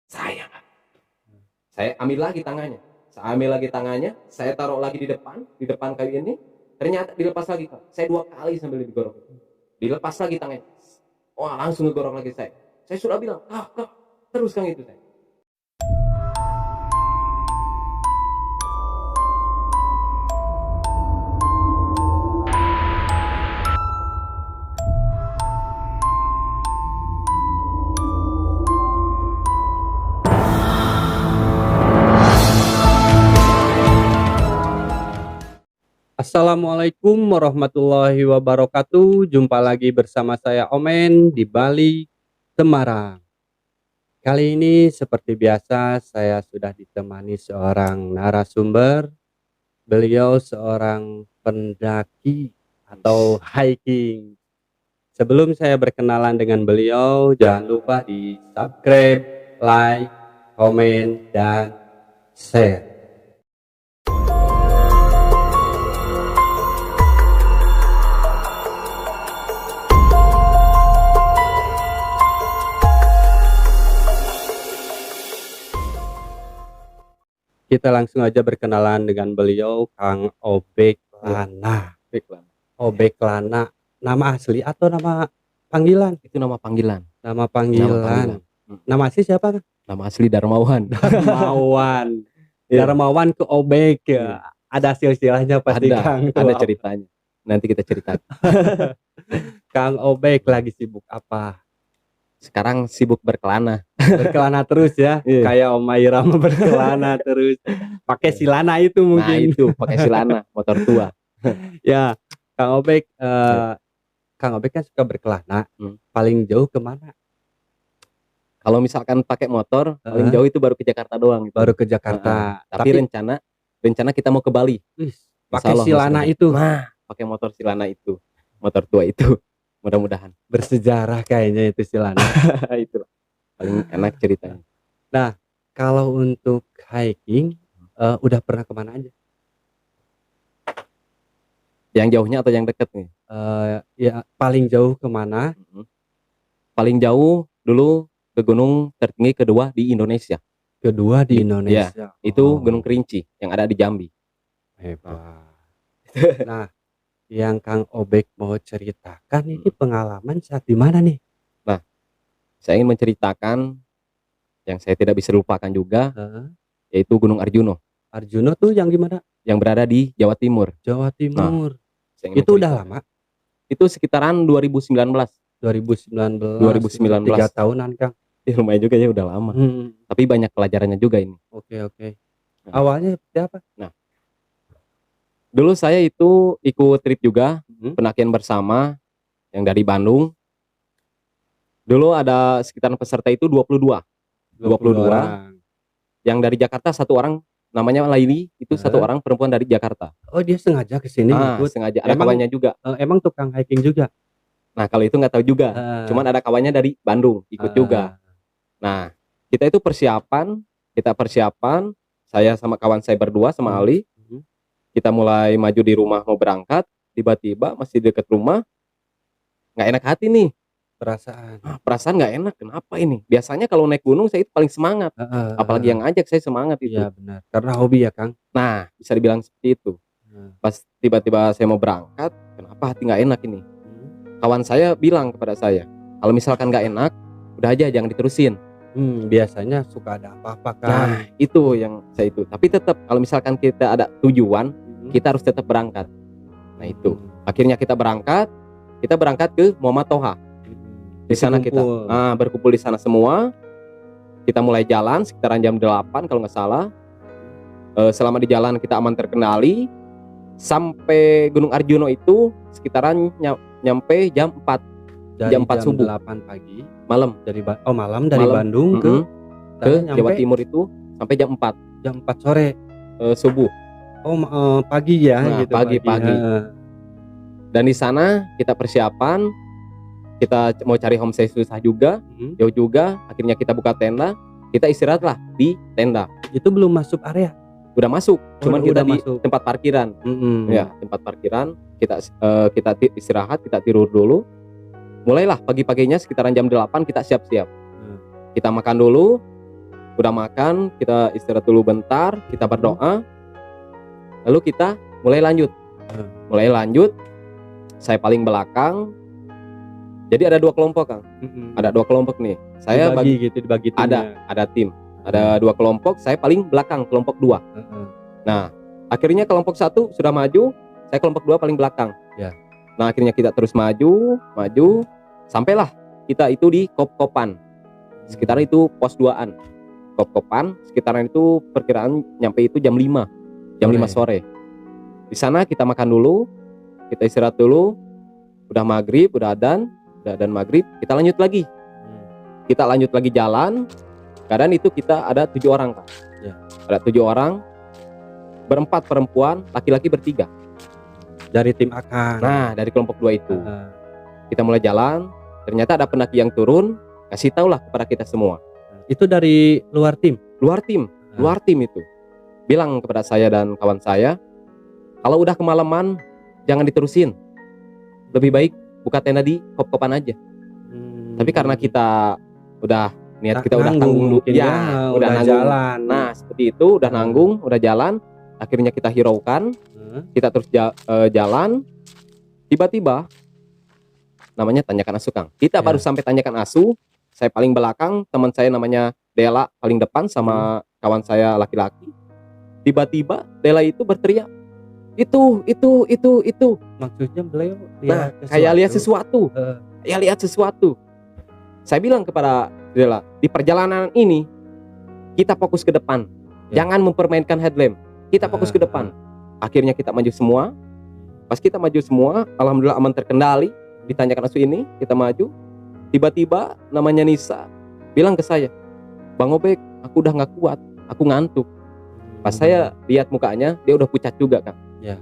Saya nggak. Saya ambil lagi tangannya. Saya taruh lagi di depan kayu ini. Ternyata dilepas lagi, Kak. Saya 2 kali sambil digorok. Dilepas lagi tangannya. Wah, langsung ngegorok lagi saya. Saya sudah bilang, Kak, terus kan itu saya. Assalamualaikum warahmatullahi wabarakatuh. Jumpa lagi bersama saya Omen di Bali, Semarang. Kali ini seperti biasa saya sudah ditemani seorang narasumber. Beliau seorang pendaki atau hiking. Sebelum saya berkenalan dengan beliau, jangan lupa di subscribe, like, komen, dan share. Kita langsung aja berkenalan dengan beliau, Kang Obek Lana. Obek Lana, nama asli atau nama panggilan? Itu nama panggilan. Nama panggilan. Nama asli siapa, Kang? Nama asli Darmawan. Darmawan. Iya. Darmawan ke Obek ya. Iya. Ada silsilahnya pasti, Kang. Ada ceritanya. Nanti kita ceritakan. Kang Obek lagi sibuk apa? Sekarang sibuk berkelana. Berkelana terus ya. Iya. Kayak Om Irama berkelana terus. Pakai silana itu Nah, mungkin. itu pakai silana, motor tua. Ya, Kang Obek, Kang Obek kan suka berkelana. Paling jauh kemana? Kalau misalkan pakai motor, paling jauh itu baru ke Jakarta doang gitu. Baru ke Jakarta. Tapi rencana kita mau ke Bali. Pakai Insyaallah silana masih ada. itu. Nah, pakai motor silana itu. Motor tua itu. Mudah-mudahan. Bersejarah kayaknya itu silana. Itu paling enak ceritanya. Nah, kalau untuk hiking, udah pernah kemana aja? Yang jauhnya atau yang deket nih? Ya paling jauh kemana? Paling jauh dulu ke gunung tertinggi kedua di Indonesia. Kedua di Indonesia. Ya, itu Gunung Kerinci yang ada di Jambi. Hebat. Nah, yang Kang Obek mau ceritakan ini pengalaman saat di mana nih? Nah, saya ingin menceritakan yang saya tidak bisa lupakan juga, yaitu Gunung Arjuno. Arjuno tuh yang gimana? Yang berada di Jawa Timur. Jawa Timur. Itu udah lama? Itu sekitaran 2019. 2019. 3 tahunan, Kang. Ya, lumayan juga ya, udah lama. Tapi banyak pelajarannya juga ini. Oke. Awalnya seperti apa? Nah, dulu saya itu ikut trip juga, pendakian bersama yang dari Bandung. Dulu ada sekitaran peserta itu 22. Yang dari Jakarta 1 orang, namanya Laili, itu 1 orang perempuan dari Jakarta. Oh, dia sengaja ke sini ikut. Sengaja. Ada kawannya juga. Emang tukang hiking juga? Nah, kalau itu nggak tahu juga. Cuman ada kawannya dari Bandung ikut juga. Nah, kita persiapan, saya sama kawan saya berdua sama Ali. Kita mulai maju di rumah mau berangkat, tiba-tiba masih dekat rumah nggak enak hati nih. Perasaan nggak enak, kenapa ini? Biasanya kalau naik gunung saya itu paling semangat. Apalagi yang ngajak saya semangat itu. Iya benar, karena hobi ya, Kang. Nah, bisa dibilang seperti itu. Pas tiba-tiba saya mau berangkat, kenapa hati nggak enak ini? Kawan saya bilang kepada saya, kalau misalkan nggak enak, udah aja jangan diterusin. Biasanya suka ada apa-apa, Kang. Nah, itu yang saya itu. Tapi tetap kalau misalkan kita ada tujuan, kita harus tetap berangkat. Nah, itu. Akhirnya kita berangkat ke Muhammad Toha. Di sana kita berkumpul di sana semua. Kita mulai jalan sekitaran jam 8 kalau nggak salah. Selama di jalan kita aman terkendali. Sampai Gunung Arjuno itu sekitaran nyampe jam 4. Jam 4 subuh. 8 pagi. Malam. Malam dari Bandung ke Jawa Timur itu sampai jam 4. Jam 4 sore. Subuh. Pagi ya. Nah, gitu. Pagi. Dan di sana kita persiapan. Kita mau cari homestay susah juga, jauh juga. Akhirnya kita buka tenda, kita istirahatlah di tenda. Itu belum masuk area? Udah masuk, cuman kita di masuk. tempat parkiran. Ya, tempat parkiran. Kita istirahat, kita tidur dulu. Mulailah pagi-paginya sekitaran jam 8 kita siap-siap. Kita makan dulu. Udah makan, kita istirahat dulu bentar, kita berdoa, lalu kita mulai lanjut. Saya paling belakang. Jadi ada 2 kelompok, Kang. Ada 2 kelompok nih. Saya dibagi timnya. ada tim. Ada 2 kelompok, saya paling belakang, kelompok 2. Nah, akhirnya kelompok 1 sudah maju, saya kelompok 2 paling belakang. Ya. Nah, akhirnya kita terus maju, sampailah kita itu di Kop-Kopan. Sekitar itu pos 2-an. Kop-Kopan, sekitaran itu perkiraan nyampe itu jam 5 sore. Di sana kita makan dulu, kita istirahat dulu. Udah maghrib, udah adzan maghrib, kita lanjut lagi. Kita lanjut lagi jalan. Keadaan itu kita ada 7 orang, Kak. Ya. Ada 7 orang, berempat perempuan, laki-laki bertiga. Dari tim Akang. Nah, dari kelompok 2 itu. Kita mulai jalan, ternyata ada pendaki yang turun, kasih tahulah kepada kita semua. Itu dari luar tim? Luar tim itu. Bilang kepada saya dan kawan saya, kalau udah kemalaman, jangan diterusin. Lebih baik buka tenda di Kop-Kopan aja. Tapi karena kita udah niat, kita udah tanggung dulu, udah nanggung. Jalan. Nah, seperti itu, udah nanggung, udah jalan. Akhirnya kita hiraukan, kita terus jalan. Tiba-tiba, namanya Tanjakan Asu, Kang. Kita baru sampai Tanjakan Asu. Saya paling belakang, teman saya namanya Dela paling depan sama kawan saya laki-laki. Tiba-tiba Dela itu berteriak, itu. Maksudnya beliau kayak lihat sesuatu. Ya lihat sesuatu. Saya bilang kepada Dela, di perjalanan ini kita fokus ke depan. Jangan mempermainkan headlamp. Kita fokus ke depan. Akhirnya kita maju semua. Pas kita maju semua, alhamdulillah aman terkendali. Di Tanjakan Asu ini kita maju. Tiba-tiba namanya Nisa bilang ke saya, Bang Obek, aku udah nggak kuat, aku ngantuk. Pas saya lihat mukanya, dia udah pucat juga, Kang. Ya.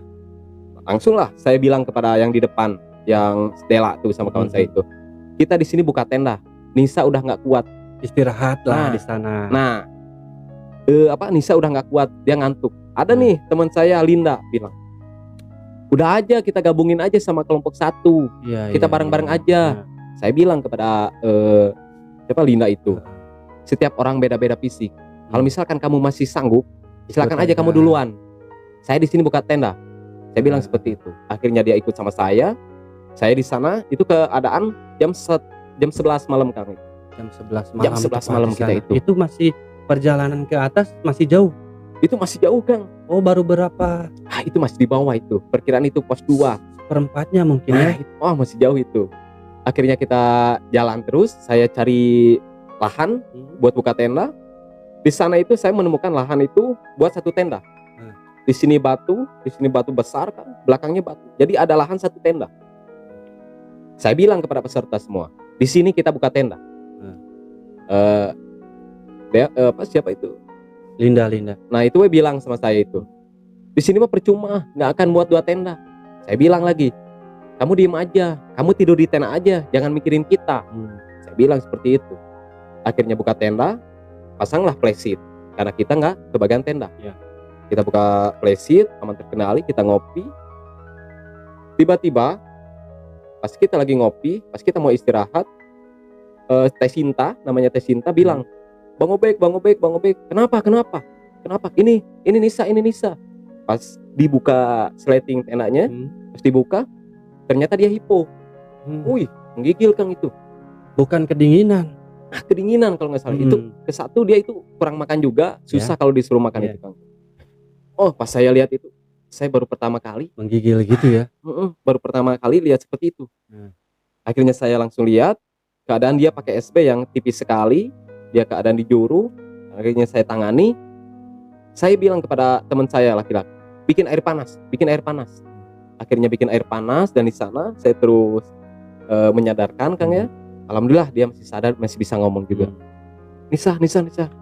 Langsung lah saya bilang kepada yang di depan, yang Stella tuh sama kawan saya itu, kita di sini buka tenda. Nisa udah nggak kuat, istirahat lah di sana. Nah, Nisa udah nggak kuat, dia ngantuk. Ada nih teman saya Linda bilang, udah aja kita gabungin aja sama kelompok 1, kita bareng-bareng aja. Saya bilang kepada Linda itu, setiap orang beda-beda fisik. Kalau misalkan kamu masih sanggup, silakan aja kamu duluan. Saya di sini buka tenda. Saya bilang seperti itu. Akhirnya dia ikut sama saya. Saya di sana itu keadaan jam 11 malam, Kang. Jam 11 malam. Jam 11 malam kita itu. Itu masih perjalanan ke atas masih jauh. Itu masih jauh, Kang. Oh, baru berapa? Itu masih di bawah itu. Perkiraan itu pos 2. Perempatnya mungkin ya. Masih jauh itu. Akhirnya kita jalan terus, saya cari lahan buat buka tenda. Di sana itu saya menemukan lahan itu buat 1 tenda. Di sini batu besar, kan, belakangnya batu. Jadi ada lahan 1 tenda. Saya bilang kepada peserta semua, di sini kita buka tenda. Siapa itu? Linda. Nah, itu bilang sama saya itu, di sini mah percuma, nggak akan buat 2 tenda. Saya bilang lagi, kamu diem aja, kamu tidur di tenda aja, jangan mikirin kita. Saya bilang seperti itu. Akhirnya buka tenda, pasanglah playseat, karena kita nggak kebagian tenda. Kita buka playseat, aman terkendali, kita ngopi. Tiba-tiba pas kita lagi ngopi, pas kita mau istirahat, Teh Sinta, namanya Teh Sinta bilang, Bang Obek, kenapa? Ini Nisa. Pas dibuka sleting tendanya, pas dibuka, ternyata dia hipo. Wih, menggigil, Kang, itu. Bukan kedinginan. Kedinginan kalau nggak salah. Itu ke-1 dia itu kurang makan juga, susah kalau disuruh makan itu, Kang. Oh, pas saya lihat itu, saya baru pertama kali menggigil gitu ya. Baru pertama kali lihat seperti itu. Akhirnya saya langsung lihat keadaan dia pakai SB yang tipis sekali, dia keadaan di juru. Akhirnya saya tangani. Saya bilang kepada teman saya laki-laki, bikin air panas. Akhirnya bikin air panas, dan di sana saya terus menyadarkan, Kang, ya. Alhamdulillah dia masih sadar, masih bisa ngomong juga. Nisa.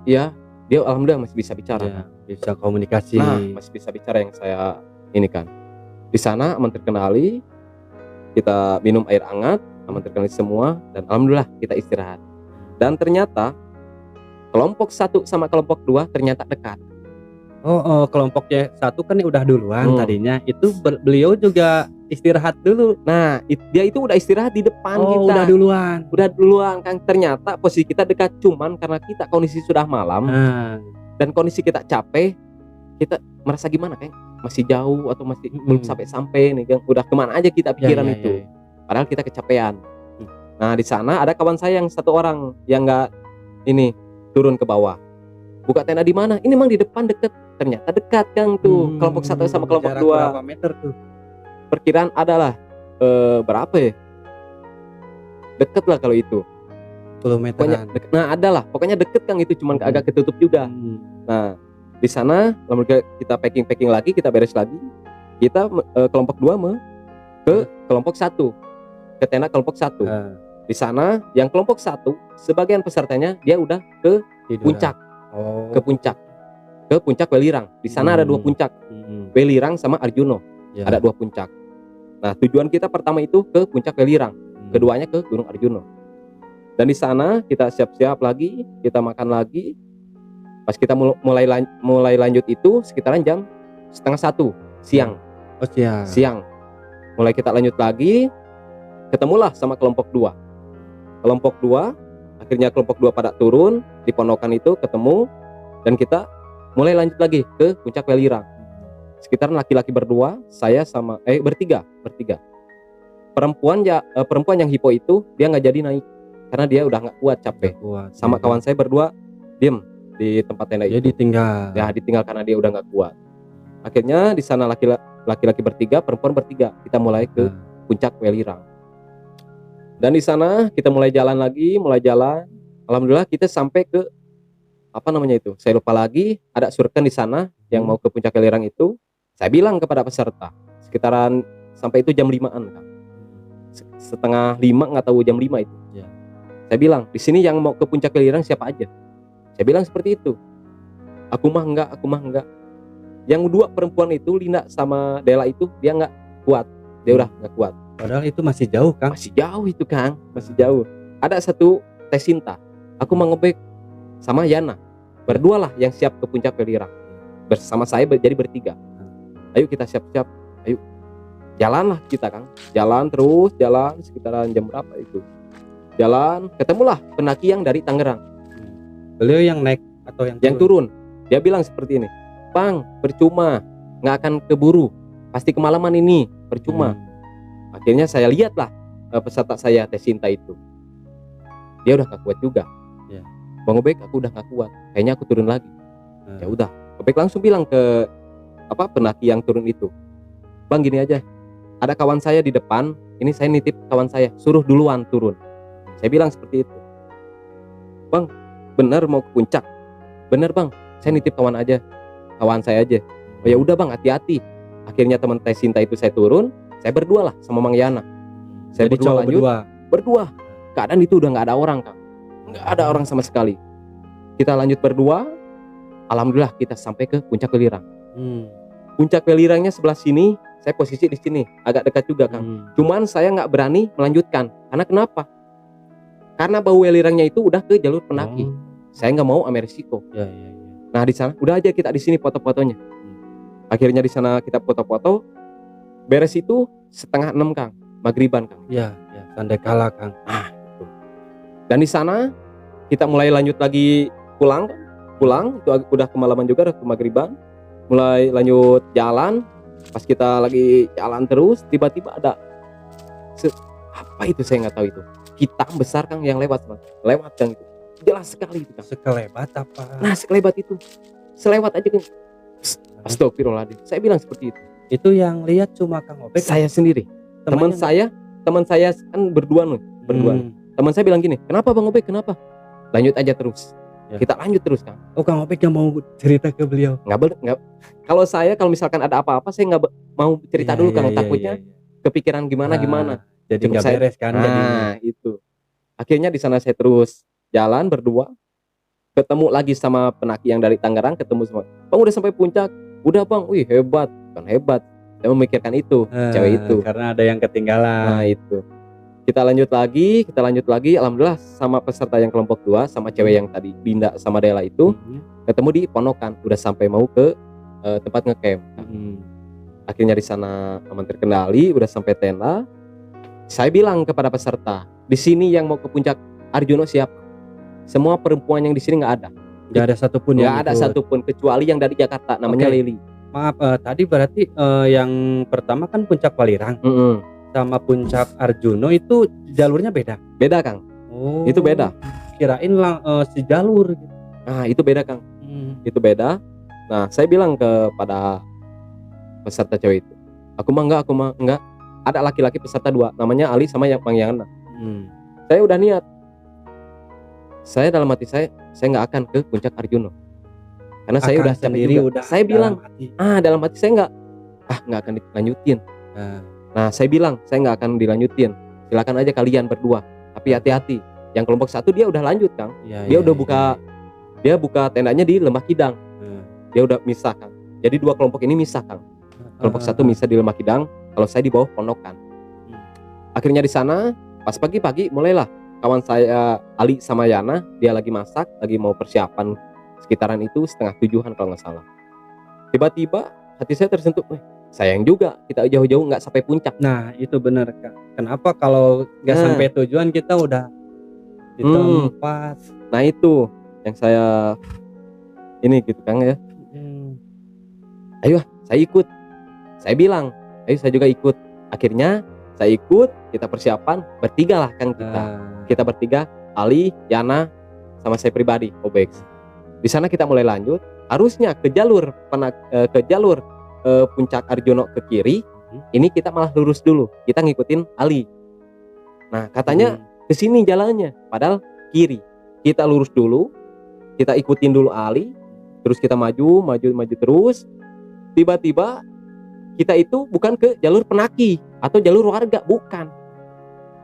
Iya, dia alhamdulillah masih bisa bicara. Bisa komunikasi. Nah, masih bisa bicara yang saya ini, kan. Di sana aman terkendali, kita minum air hangat, aman terkendali semua, dan alhamdulillah kita istirahat. Dan ternyata kelompok 1 sama kelompok 2 ternyata dekat. Kelompoknya 1 kan udah duluan tadinya. Itu beliau juga istirahat dulu. Nah, dia itu udah istirahat di depan kita. Udah duluan. Udah duluan, Kang. Ternyata posisi kita dekat, cuman karena kita kondisi sudah malam dan kondisi kita capek, kita merasa gimana, Kang? Masih jauh atau masih belum sampai nih, Kang. Udah kemana aja kita pikiran itu. Padahal kita kecapean. Nah, di sana ada kawan saya yang satu orang yang nggak ini turun ke bawah. Buka tenda di mana? Ini memang di depan deket. Ternyata dekat, Kang, tuh. Kelompok 1 sama kelompok 2. Berapa meter tuh? Perkiraan adalah berapa ya? Deket lah kalau itu. 10 meteran. Nah, adalah. Pokoknya deket, Kang, itu cuman agak ketutup juga. Nah, di sana lalu kita packing lagi, kita beres lagi. Kita kelompok 2 ke kelompok 1. Ke tenda kelompok 1. Di sana yang kelompok 1 sebagian pesertanya dia udah ke puncak. Ke puncak Welirang. Di sana ada 2 puncak. Welirang sama Arjuno. Ada 2 puncak. Nah, tujuan kita pertama itu ke puncak Welirang. Keduanya ke Gunung Arjuno. Dan di sana kita siap-siap lagi, kita makan lagi. Pas kita mulai lanjut itu sekitaran jam 12:30 siang. Siang. Mulai kita lanjut lagi, ketemulah sama kelompok 2. Kelompok 2, akhirnya kelompok 2 pada turun di pondokan itu, ketemu, dan kita mulai lanjut lagi ke puncak Welirang. Sekitaran laki-laki berdua, saya sama bertiga. Perempuan yang hipo itu dia nggak jadi naik karena dia udah nggak kuat, capek. Sama kawan saya berdua diem di tempat tenda itu. Ditinggal karena dia udah nggak kuat. Akhirnya di sana laki-laki bertiga, perempuan bertiga. Kita mulai ke puncak Welirang. Dan di sana kita mulai jalan. Alhamdulillah kita sampai ke saya lupa lagi, ada surken di sana yang mau ke puncak Welirang itu. Saya bilang kepada peserta sekitaran sampai itu jam 5-an, Kang. Setengah 5, nggak tahu jam 5 itu. Saya bilang, di sini yang mau ke puncak Welirang siapa aja? Saya bilang seperti itu. Aku mah enggak. Yang 2 perempuan itu, Linda sama Dela itu, dia nggak kuat. Dia udah nggak kuat. Padahal itu masih jauh, Kang. Masih jauh itu, Kang. Masih jauh. Ada 1 Tesinta. Aku mau ngebek sama Yana. Berdua lah yang siap ke puncak Welirang. Bersama saya jadi bertiga. Ayo kita siap-siap. Ayo. Jalanlah kita, Kang. Jalan sekitaran jam berapa itu. Jalan, ketemulah pendaki yang dari Tangerang. Beliau yang naik atau yang turun? Dia bilang seperti ini. Bang, percuma. Nggak akan keburu. Pasti kemalaman ini. Percuma. Akhirnya saya lihatlah peserta saya Tesinta itu. Dia udah gak kuat juga. Bang Obek, aku udah gak kuat. Kayaknya aku turun lagi. Ya udah. Obek langsung bilang ke pendaki yang turun itu. Bang, gini aja. Ada kawan saya di depan. Ini saya nitip kawan saya. Suruh duluan turun. Saya bilang seperti itu. Bang, bener mau ke puncak? Bener, Bang. Saya nitip kawan saya aja. Oh ya udah, Bang, hati-hati. Akhirnya teman Tesinta itu saya turun. Saya berdua lah sama Mang Yana. Saya berdua. Keadaan itu udah nggak ada orang, Kang. Nggak ada orang sama sekali. Kita lanjut berdua. Alhamdulillah kita sampai ke puncak Welirang. Puncak Welirangnya sebelah sini. Saya posisi di sini, agak dekat juga, Kang. Cuman saya nggak berani melanjutkan. Karena kenapa? Karena bau Welirangnya itu udah ke jalur pendaki. Saya nggak mau ambil risiko. Nah, di sana udah aja kita di sini foto-fotonya. Akhirnya di sana kita foto-foto. Beres itu 5:30, Kang, maghriban, Kang. Tanda kala, Kang. Itu. Dan di sana kita mulai lanjut lagi pulang itu udah kemalaman juga, udah ke maghriban. Mulai lanjut jalan. Pas kita lagi jalan terus, tiba-tiba ada apa itu saya nggak tahu itu. Hitam besar, Kang, yang lewat, Kang, itu. Jelas sekali itu, Kang. Sekelebat apa? Nah, sekelebat itu. Selewat aja, Kang. Astagfirullahaladzim. Saya bilang seperti itu. Itu yang lihat cuma Kang Obek? Saya sendiri. Teman saya kan berdua. Teman saya bilang gini, kenapa Bang Obek, kenapa? Lanjut aja terus. Kita lanjut terus, Kang. Oh, Kang Obek yang mau cerita ke beliau? Nggak. Kalau misalkan ada apa-apa, saya nggak mau cerita dulu, Kang. Takutnya kepikiran gimana. Jadi nggak beres, kan? Itu. Akhirnya di sana saya terus jalan berdua. Ketemu lagi sama pendaki yang dari Tangerang, ketemu sama. Bang, udah sampai puncak? Udah, Bang. Wih, hebat. Bukan hebat. Saya memikirkan itu, cewek itu. Karena ada yang ketinggalan. Nah, itu. Kita lanjut lagi. Alhamdulillah sama peserta yang kelompok 2 sama cewek yang tadi Binda sama Dela itu ketemu di pondokan. Udah sampai mau ke tempat ngecamp. Akhirnya di sana aman terkendali, udah sampai tenda. Saya bilang kepada peserta, di sini yang mau ke puncak Arjuna siapa? Semua perempuan yang di sini nggak ada. Nggak ada satupun yang Nggak ada ikut. satupun kecuali yang dari Jakarta, namanya Oke. Lili. Maaf, tadi berarti yang pertama kan puncak Walirang sama puncak Arjuno itu jalurnya beda. Beda Kang, Oh, itu beda. kirain sejalur gitu. Nah itu beda Kang, itu beda. Nah saya bilang kepada peserta cewek itu, aku mah enggak. Ada laki-laki peserta 2, namanya Ali sama yang Bang Yana. Saya udah niat. Saya dalam hati saya nggak akan ke puncak Arjuno. Karena saya Akan udah capek sendiri juga. udah Saya bilang, dalam hati. dalam hati saya nggak akan dilanjutin. Nah saya bilang saya nggak akan dilanjutin. Silakan aja kalian berdua. Tapi hati-hati. Yang kelompok 1 dia udah lanjut Kang. Dia udah dia buka tendanya di Lembah Kidang. Dia udah misah Kang. Jadi 2 kelompok ini misah Kang. Kelompok 1 misah di Lembah Kidang. Kalau saya di bawah Pondokan. Akhirnya di sana pas pagi-pagi mulailah kawan saya Ali sama Yana, dia lagi masak, lagi mau persiapan sekitaran itu 6:30 kalau nggak salah. Tiba-tiba hati saya tersentuh, sayang juga kita jauh-jauh nggak sampai puncak. Nah itu benar Kak. Kenapa kalau nggak sampai tujuan kita udah di tempat. Nah itu yang saya ini gitu Kang ya. Ayo saya ikut. Saya bilang, ayo saya juga ikut. Akhirnya saya ikut, kita persiapan bertiga lah Kang kita. Kita bertiga, Ali, Yana, sama saya pribadi, Obex. Di sana kita mulai lanjut, harusnya ke jalur puncak Arjuno ke kiri. Ini kita malah lurus dulu, kita ngikutin Ali. Nah katanya ke sini jalannya, padahal kiri. Kita lurus dulu, kita ikutin dulu Ali, terus kita maju terus. Tiba-tiba kita itu bukan ke jalur penaki atau jalur warga, bukan.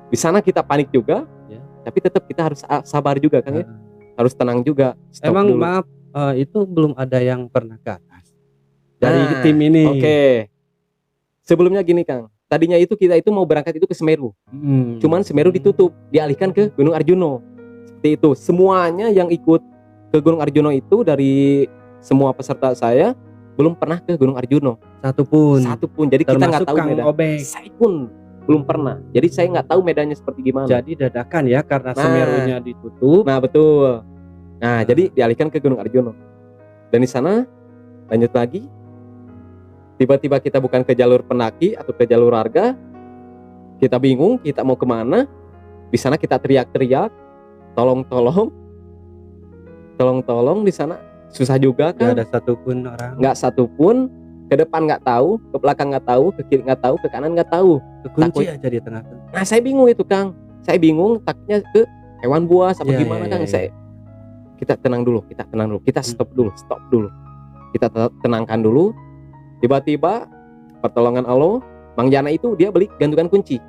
Di sana kita panik juga, tapi tetap kita harus sabar juga kan ya. Harus tenang juga. Emang dulu. Maaf, itu belum ada yang pernah ke atas dari tim ini. Oke. Sebelumnya gini Kang, tadinya itu kita itu mau berangkat itu ke Semeru. Cuman Semeru ditutup, dialihkan ke Gunung Arjuno. Seperti itu. Semuanya yang ikut ke Gunung Arjuno itu dari semua peserta saya belum pernah ke Gunung Arjuno. Satupun. Jadi kita nggak tahu medan. Saya pun belum pernah. Jadi saya nggak tahu medannya seperti gimana. Jadi dadakan ya karena Semerunya ditutup. Nah betul. Nah jadi dialihkan ke Gunung Arjuno. Dan di sana lanjut lagi. Tiba-tiba kita bukan ke jalur penaki atau ke jalur warga. Kita bingung kita mau kemana. Di sana kita teriak-teriak, tolong di sana susah juga kan. Nggak ada satupun orang. Nggak satupun. Ke depan nggak tahu, ke belakang nggak tahu, ke kiri nggak tahu, ke kanan nggak tahu. Kekunci aja di tengah-tengah. Nah saya bingung itu Kang. Saya bingung takutnya ke hewan buas apa gimana Kang. Kita tenang dulu, kita stop dulu. Kita tenangkan dulu. Tiba-tiba pertolongan Allah, Bang Yana itu dia beli gantungan kunci.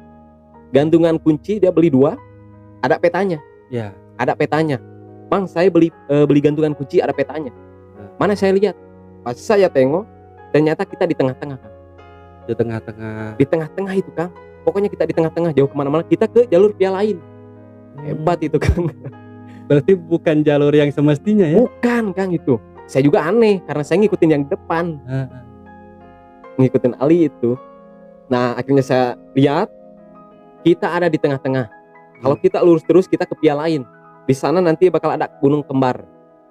Gantungan kunci dia beli 2, ada petanya. Ya. Ada petanya. Bang saya beli gantungan kunci ada petanya. Mana saya lihat? Pas saya tengok, ternyata kita di tengah-tengah Kang. Di tengah-tengah itu Kang. Pokoknya kita di tengah-tengah, jauh kemana-mana. Kita ke jalur via lain. Hebat itu Kang. Berarti bukan jalur yang semestinya ya? Bukan Kang itu. Saya juga aneh karena saya ngikutin yang depan. Ngikutin Ali itu. Nah akhirnya saya lihat kita ada di tengah-tengah. Kalau kita lurus terus kita ke via lain. Di sana nanti bakal ada gunung kembar.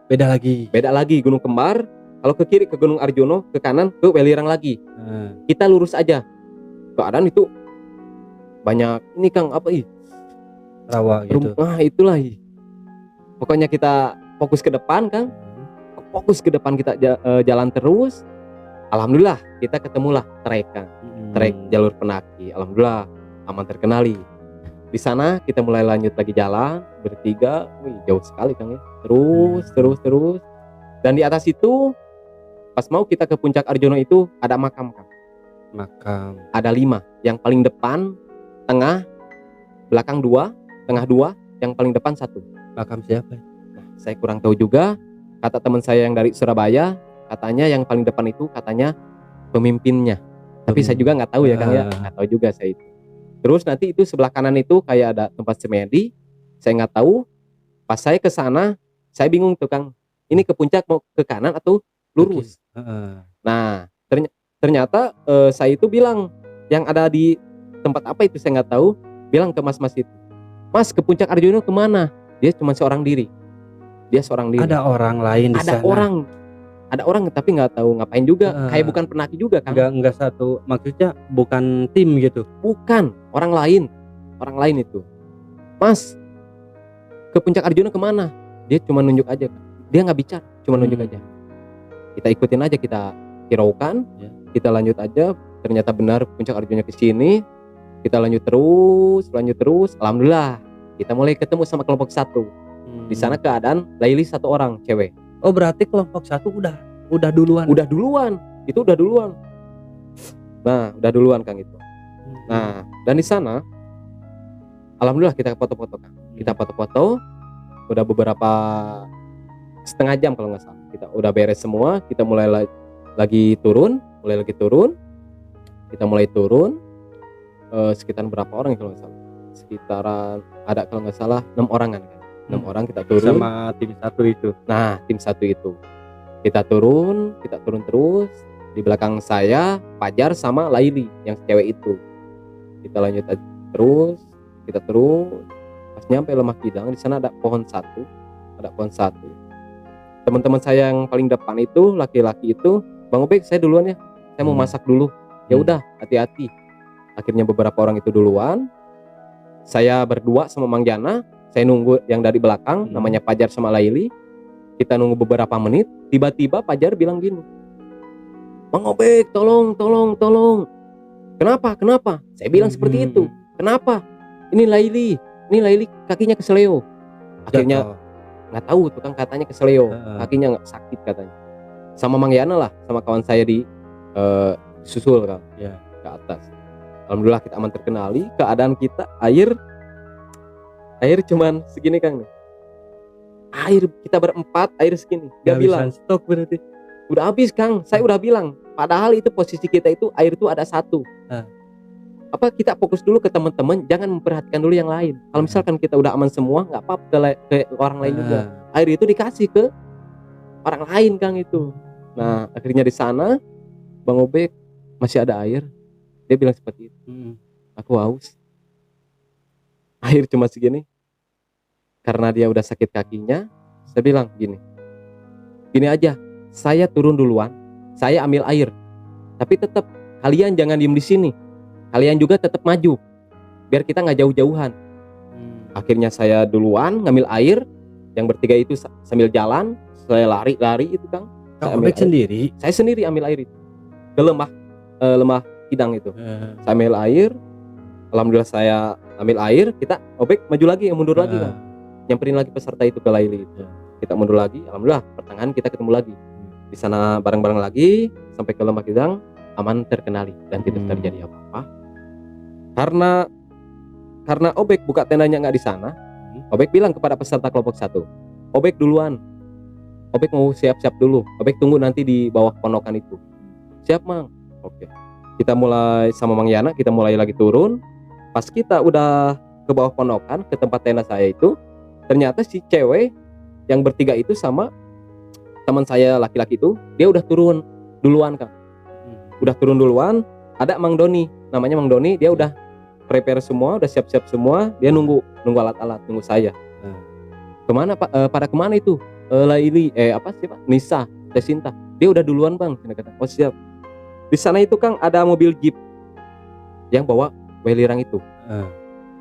Beda lagi gunung kembar. Kalau ke kiri ke Gunung Arjuno, ke kanan ke Welirang lagi. Kita lurus aja. Keadaan itu banyak ini Kang apa rawa gitu. Itulah. Pokoknya kita fokus ke depan Kang. Fokus ke depan kita jalan terus. Alhamdulillah kita ketemulah trek Kang. Trek jalur penaki. Alhamdulillah aman terkenali. Di sana kita mulai lanjut lagi jalan bertiga. Jauh sekali Kang ya. Terus. Dan di atas itu pas mau kita ke puncak Arjuno itu ada makam Kang. Ada 5. Yang paling depan, tengah, belakang 2, tengah 2, yang paling depan 1. Makam siapa? Nah, saya kurang tahu juga. Kata teman saya yang dari Surabaya, katanya yang paling depan itu katanya pemimpinnya. Tapi saya juga nggak tahu ya Kang ya. Nggak tahu juga saya itu. Terus nanti itu sebelah kanan itu kayak ada tempat semedi. Saya nggak tahu. Pas saya ke sana, saya bingung tuh Kang. Ini ke puncak mau ke kanan atau lurus? Nah ternyata saya itu bilang, yang ada di tempat apa itu saya nggak tahu, bilang ke mas-mas itu, Mas, ke Puncak Arjuna kemana? Dia cuma seorang diri. Dia seorang diri. Ada orang lain di Ada sana. ada orang tapi nggak tahu ngapain juga. Kayak bukan pendaki juga kan? Enggak satu, maksudnya bukan tim gitu. Bukan, orang lain itu. Mas, ke Puncak Arjuna kemana? Dia cuma nunjuk aja. Dia nggak bicara, cuma nunjuk aja. Kita ikutin aja, kita hiraukan, kita lanjut aja. Ternyata benar Puncak Arjuna ke sini. Kita lanjut terus. Alhamdulillah, kita mulai ketemu sama kelompok 1. Di sana keadaan Laili 1 orang cewek. Oh, berarti kelompok 1 udah duluan. Itu udah duluan. Nah, udah duluan Kang itu. Nah, dan di sana alhamdulillah kita foto-foto Kang. Kita foto-foto udah beberapa setengah jam kalau nggak salah. Kita udah beres semua, kita mulai lagi turun. Kita mulai turun sekitar berapa orang kalau nggak salah? Sekitaran ada kalau nggak salah 6 orangan kan. 6 orang kita turun sama tim 1 itu. Nah, tim 1 itu. Kita turun terus. Di belakang saya Fajar sama Laili yang cewek itu. Kita lanjut terus, kita terus. Pas nyampe Lemah Kidang, di sana ada pohon 1. Teman-teman saya yang paling depan itu, laki-laki itu, Bang Obek, saya duluan ya. Saya mau masak dulu. Ya udah, hati-hati. Akhirnya beberapa orang itu duluan. Saya berdua sama Mang Jana, saya nunggu yang dari belakang, namanya Fajar sama Laili. Kita nunggu beberapa menit, tiba-tiba Fajar bilang gini, Bang Obek, tolong. Kenapa? Saya bilang seperti itu. Kenapa? Ini Laili kakinya keseleo. Akhirnya nggak tahu tuh kan, katanya keseleo, kakinya nggak sakit katanya. Sama Mang Yana lah, sama kawan saya di susul kan, ke atas. Alhamdulillah kita aman terkenali. Keadaan kita air cuman segini Kang nih. Air kita berempat, air segini. Dia bilang stok berarti. Udah habis Kang, saya udah bilang. Padahal itu posisi kita itu air itu ada 1. Kita fokus dulu ke teman-teman, jangan memperhatikan dulu yang lain. Kalau misalkan kita udah aman semua, nggak apa-apa ke orang lain juga. Air itu dikasih ke orang lain Kang itu. Nah, akhirnya di sana Bang Obek, masih ada air. Dia bilang seperti itu. Aku haus. Air cuma segini. Karena dia udah sakit kakinya, saya bilang gini aja, saya turun duluan, saya ambil air. Tapi tetap kalian jangan diem di sini. Kalian juga tetap maju, biar kita nggak jauh-jauhan. Akhirnya saya duluan ngambil air. Yang bertiga itu sambil jalan, saya lari itu Kang. Saya sendiri ambil air itu ke lemah Kidang itu. Saya ambil air. Alhamdulillah saya ambil air. Kita Obek maju lagi, mundur lagi Kang. Nyamperin lagi peserta itu ke Laili itu. Kita mundur lagi. Alhamdulillah pertengahan kita ketemu lagi. Di sana bareng-bareng lagi sampai ke lemah Kidang, aman terkenali dan tidak terjadi apa-apa. Karena Obek buka tendanya nggak di sana. Obek bilang kepada peserta kelompok 1, Obek duluan. Obek mau siap-siap dulu. Obek tunggu nanti di bawah ponokan itu. Siap Mang. Oke. Kita mulai sama Mang Yana, kita mulai lagi turun. Pas kita udah ke bawah ponokan, ke tempat tenda saya itu, ternyata si cewek yang bertiga itu sama teman saya laki-laki itu, dia udah turun duluan Kang. Udah turun duluan. Ada Mang Doni, namanya Mang Doni, dia udah prepare semua, udah siap-siap semua. Dia nunggu alat-alat, nunggu saya. Kemana Pak? Pada kemana itu? Laili, Nisa, Tesinta. Dia udah duluan Bang. Kata, oh siap. Di sana itu Kang ada mobil jeep yang bawa welirang itu.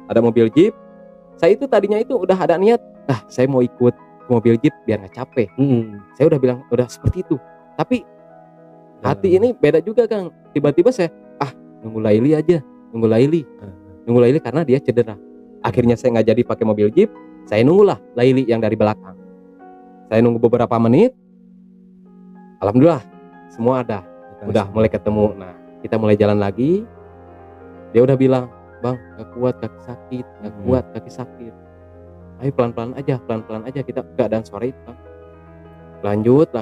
Ada mobil jeep. Saya itu tadinya itu udah ada niat, saya mau ikut ke mobil jeep biar nggak capek. Saya udah bilang udah seperti itu. Tapi hati ini beda juga Kang. Tiba-tiba saya nunggu Laili aja, nunggu Laili karena dia cedera. Akhirnya saya nggak jadi pakai mobil jeep. Saya nunggulah Laili yang dari belakang. Saya nunggu beberapa menit. Alhamdulillah semua ada. Udah mulai ketemu. Nah, kita mulai jalan lagi. Dia udah bilang, Bang, gak kuat kaki sakit, gak kuat kaki sakit. Ayo pelan-pelan aja kita keadaan sore itu. Lanjut.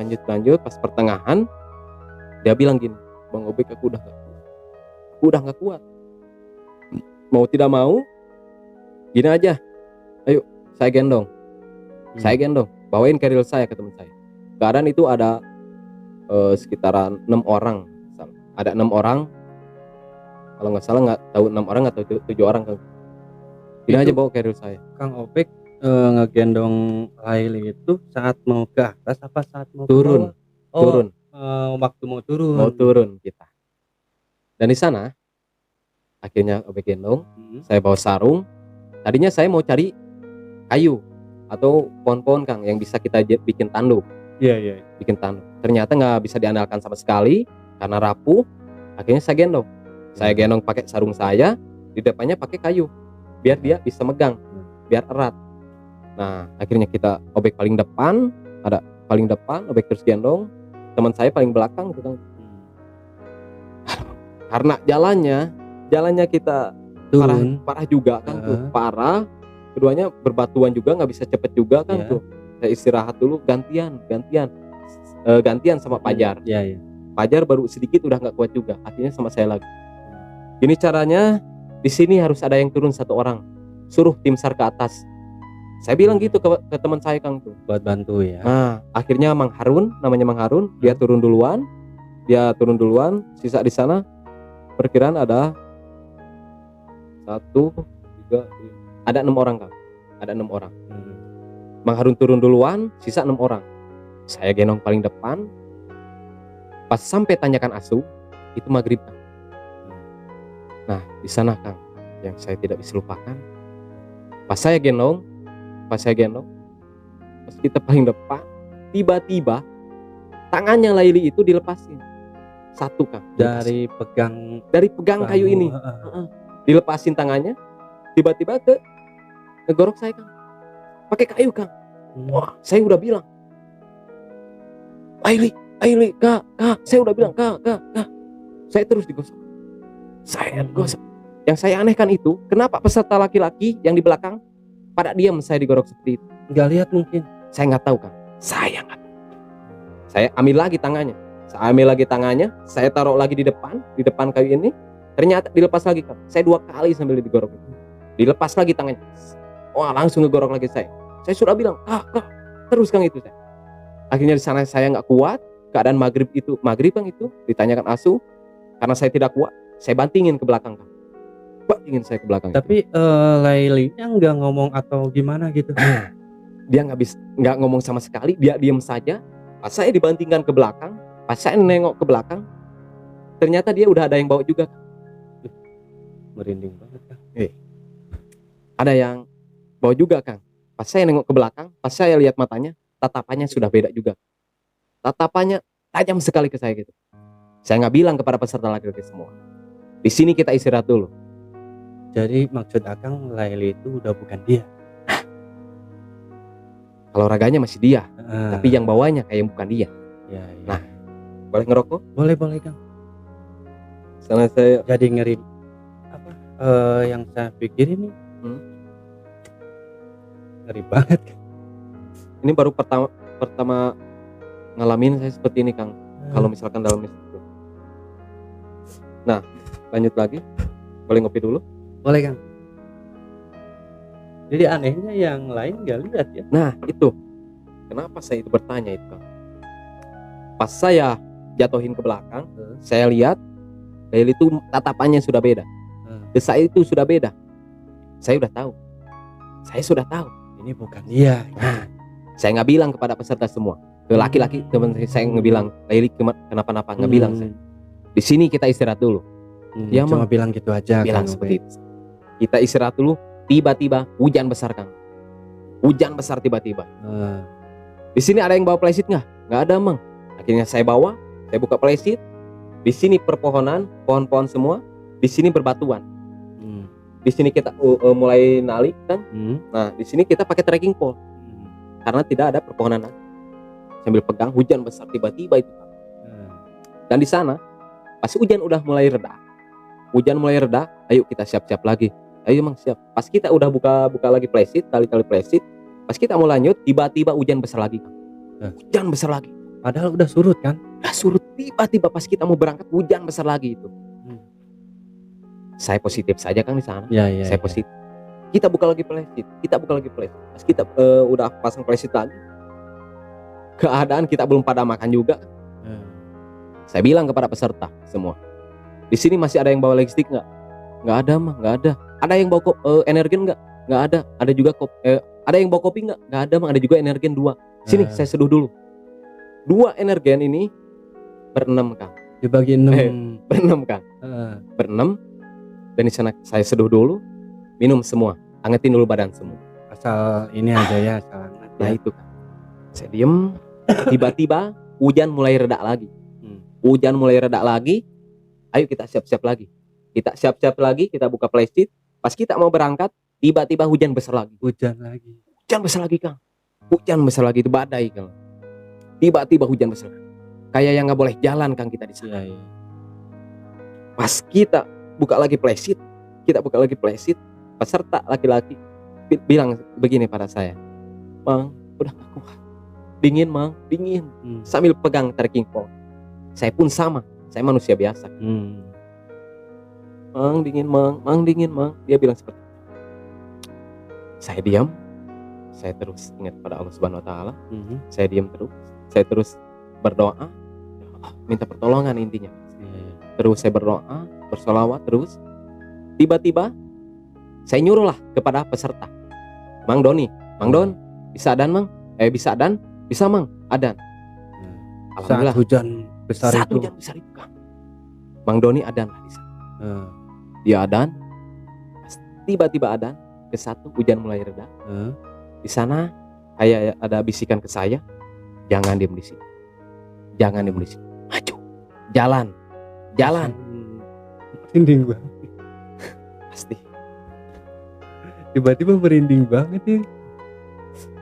Pas pertengahan dia bilang gini, Bang Obek, aku udah gak kuat. Mau tidak mau, gini aja. Ayo, saya gendong. Bawain keril saya ke teman saya. Keadaan itu ada sekitaran 6 orang. ada 6 orang, kalau nggak salah, nggak tahu 6 orang atau 7 orang Kang. Ini aja Itu bawa carrier saya. Kang Obek ngegendong Laili itu saat mau ke atas apa saat mau ke Turun, bawah? Oh, turun, waktu mau turun. mau turun kita. Dan di sana akhirnya Obek gendong, saya bawa sarung. Tadinya saya mau cari kayu atau pohon-pohon Kang yang bisa kita bikin tanduk, Iya. bikin tanduk. Ternyata nggak bisa diandalkan sama sekali karena rapuh. Akhirnya saya gendong. Saya gendong pakai sarung saya, di depannya pakai kayu, biar dia bisa megang, biar erat. Nah, akhirnya kita Obek paling depan, Obek terus gendong, teman saya paling belakang gitu Kang. Karena jalannya kita Turun. parah juga kan tuh, parah. Keduanya berbatuan juga, nggak bisa cepet juga kan tuh. Saya istirahat dulu, gantian sama Pajar. Iya. Pajar baru sedikit udah nggak kuat juga, akhirnya sama saya lagi. Gini caranya, di sini harus ada yang turun 1 orang, suruh tim SAR ke atas. Saya bilang gitu ke teman saya Kang tuh. Buat bantu ya. Nah, akhirnya Mang Harun, namanya Mang Harun, dia turun duluan. Sisa di sana perkiraan ada 1, 2, 3, ada 6 orang Kang. Ada 6 orang. Mang Harun turun duluan, sisa 6 orang. Saya gendong paling depan. Pas sampai tanjakan Asu, itu maghrib Kang. Nah, di sana Kang, yang saya tidak bisa lupakan, pas saya gendong, pas kita paling depan, tiba-tiba tangannya Laili itu dilepasin. 1 Kang. Dari pegang kayu ini. Dilepasin tangannya, tiba-tiba ngegorok saya Kang. Pakai kayu Kang. Wah, saya udah bilang, Laili, kak, saya udah bilang, kak. Saya terus digosok. Yang saya anehkan itu, kenapa peserta laki-laki yang di belakang pada diam saya digorok seperti itu? Nggak lihat mungkin. Saya nggak tahu Kang. Saya nggak tahu. Saya ambil lagi tangannya. Saya taruh lagi di depan kayu ini. Ternyata dilepas lagi Kang. Saya 2 kali sambil digorok itu. Dilepas lagi tangannya. Wah, langsung ngegorok lagi saya. Saya sudah bilang, kak, terus Kang itu saya. Akhirnya di sana saya nggak kuat. Keadaan maghrib Kang itu ditanyakan Asu. Karena saya tidak kuat, saya bantingin ke belakang Kang. Saya ke belakang. Tapi Lailinya nggak ngomong atau gimana gitu? Dia nggak ngomong sama sekali, dia diam saja. Pas saya dibantingkan ke belakang, pas saya nengok ke belakang, ternyata dia udah ada yang bawa juga. Merinding banget Kang. Ada yang bawa juga Kang. Pas saya nengok ke belakang, pas saya lihat matanya, tatapannya sudah beda juga. Tatapannya tajam sekali ke saya gitu. Saya nggak bilang kepada peserta laki-laki semua, di sini kita istirahat dulu. Jadi maksud Akang Laili itu udah bukan dia. Kalau raganya masih dia, tapi yang bawanya kayak bukan dia. Ya. Nah, boleh ngerokok? Boleh Kang. Sana saya Jadi ngeri apa? Yang saya pikir ini ngeri banget. Ini baru pertama ngalamin saya seperti ini Kang. Kalau misalkan dalam itu. Nah, lanjut lagi. Boleh ngopi dulu? Boleh Kang. Jadi anehnya yang lain nggak lihat ya. Nah, itu kenapa saya itu bertanya itu Kang. Pas saya jatuhin ke belakang, saya lihat Laili itu tatapannya sudah beda. Saya itu sudah beda. Saya sudah tahu. Ini bukan dia. Nah, saya nggak bilang kepada peserta semua. Ke laki-laki teman saya ngebilang, Laili kenapa-napa, nggak bilang saya. Di sini kita istirahat dulu. Ya cuma bilang gitu aja. Bilang seperti itu. Kita istirahat dulu. Tiba-tiba hujan besar Kang. Hujan besar tiba-tiba. Di sini ada yang bawa playseat nggak? Nggak ada Mang. Akhirnya saya buka playseat. Di sini perpohonan, pohon-pohon semua. Di sini berbatuan. Di sini kita mulai nalik kan. Nah, di sini kita pakai trekking pole. Karena tidak ada perpohonan. Sambil pegang, hujan besar tiba-tiba itu Kang. Dan di sana pas hujan udah mulai reda. Ayo kita siap-siap lagi. Ayo Mang, siap. Pas kita udah buka lagi playseat, tali playseat. Pas kita mau lanjut, tiba-tiba hujan besar lagi Kang. Hujan besar lagi. Padahal udah surut kan? Udah surut, tiba-tiba pas kita mau berangkat hujan besar lagi itu. Saya positif saja Kang di sana. Saya positif. Kita buka lagi playseat. Pas kita udah pasang playseat lagi, keadaan kita belum pada makan juga. Saya bilang kepada peserta semua, di sini masih ada yang bawa logistik nggak? Nggak ada mah, nggak ada. Ada yang bawa energen nggak? Nggak ada. Ada juga ada yang bawa kopi nggak? Nggak ada mah. Ada juga energen 2. Sini saya seduh dulu. 2 energen ini berenam Kang. Dibagi 6. Berenam Kang. Berenam. Dan di sana saya seduh dulu, minum semua, angetin dulu badan semua. Asal ini aja ya, asal hangat. Nah itu Kang. Saya diem. Tiba-tiba hujan mulai reda lagi. Hujan mulai reda lagi. Ayo kita siap-siap lagi. Kita siap-siap lagi, kita buka flashdisk. Pas kita mau berangkat, tiba-tiba hujan besar lagi. Hujan lagi. Hujan besar lagi Kang. Hujan besar lagi, itu badai Kang. Tiba-tiba hujan besar. Kayak yang nggak boleh jalan Kang kita di sana. Iya. Pas kita buka lagi flashdisk, peserta laki-laki bilang begini pada saya, Mang, udah gak kuat. Dingin Mang, dingin. Sambil pegang trekking pole. Saya pun sama, saya manusia biasa. Mang dingin Mang, Mang dingin Mang. Dia bilang seperti itu. Saya diam. Saya terus ingat pada Allah Subhanahu Wa Taala. Saya diam terus. Saya terus berdoa, minta pertolongan intinya. Terus saya berdoa, bersolawat terus. Tiba-tiba saya nyuruhlah kepada peserta, Mang Doni, Mang Don, bisa adan Mang? Bisa adan? Bisa Mang, adan. Alhamdulillah. Saat hujan besar Saat itu. hujan besar itu Kang. Mang Doni adan lah di sana. Dia adan. Tiba-tiba adan ke satu, hujan mulai reda. Di sana kayak ada bisikan ke saya, jangan diem di sini. Jangan diem di sini. Maju. Jalan. Jalan. Merinding banget. Pasti. Tiba-tiba merinding banget ya.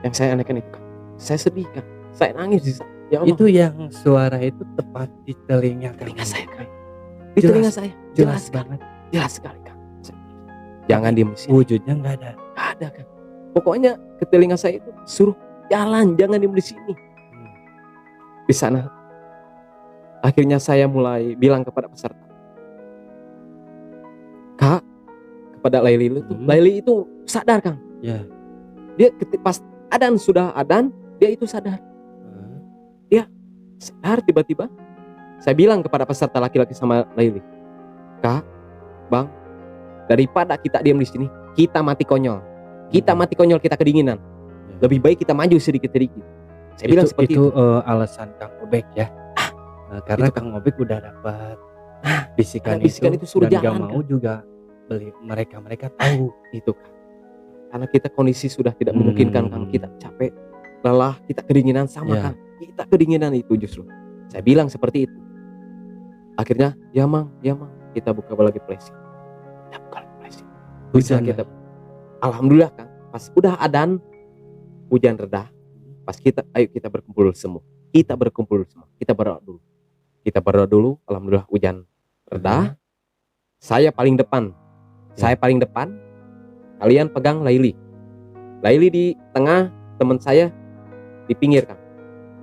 Yang saya anehkan itu Kang. Saya sedih Kang. Saya nangis di sana. Ya Allah. Itu yang suara itu tepat di telinga saya Kang. Di telinga saya. Jelas banget. Jelas sekali Kang. Jangan diem di sini. Wujudnya nggak ada. Nggak ada Kang. Pokoknya ke telinga saya itu suruh jalan, jangan diem di sini. Di sana akhirnya saya mulai bilang kepada peserta, Kak, kepada Laili itu, Laili itu sadar Kang. Ya. Dia pas adan sudah adan, dia itu sadar. Dia sadar tiba-tiba. Saya bilang kepada peserta laki-laki sama Laili, Kak, Bang, daripada kita diam di sini, kita mati konyol. Kita mati konyol, kita kedinginan. Lebih baik kita maju sedikit-sedikit. Saya bilang seperti itu. Alasan Kang Obek ya. Karena Kang Obek udah dapat bisikan itu suruh dan jalan, gak mau juga beli mereka tahu itu Kang. Karena kita kondisi sudah tidak memungkinkan Kang, kita capek, lelah, kita kedinginan sama Kang. Kita kedinginan itu justru. Saya bilang seperti itu. Akhirnya, ya Mang, kita buka lagi flashdisk. Kita buka lagi flashdisk. Bisa kita. Alhamdulillah Kang, pas udah adan, hujan reda. Pas ayo kita berkumpul semua. Kita berdoa dulu. Alhamdulillah hujan reda. Saya paling depan. Kalian pegang Laili. Laili di tengah, teman saya di pinggir Kang.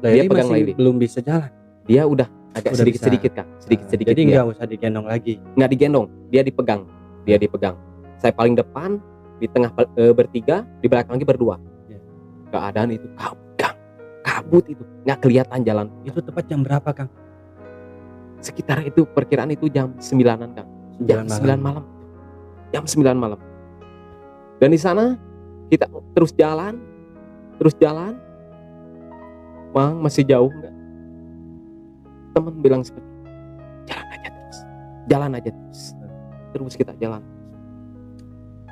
Dia pegang Laili. Belum bisa jalan. Dia udah agak sedikit-sedikit Kang. Sedikit-sedikit. Jadi nggak usah digendong lagi. Nggak digendong, dia dipegang. Saya paling depan, di tengah bertiga, di belakang lagi berdua. Keadaan itu kabut itu, nggak kelihatan jalan. Itu tepat jam berapa Kang? Sekitar itu perkiraan itu jam 9-an Kang. Jam 9 malam. Jam 9 malam. Dan di sana kita terus jalan. Mang, masih jauh nggak? Teman bilang seperti, jalan aja terus. Terus kita jalan.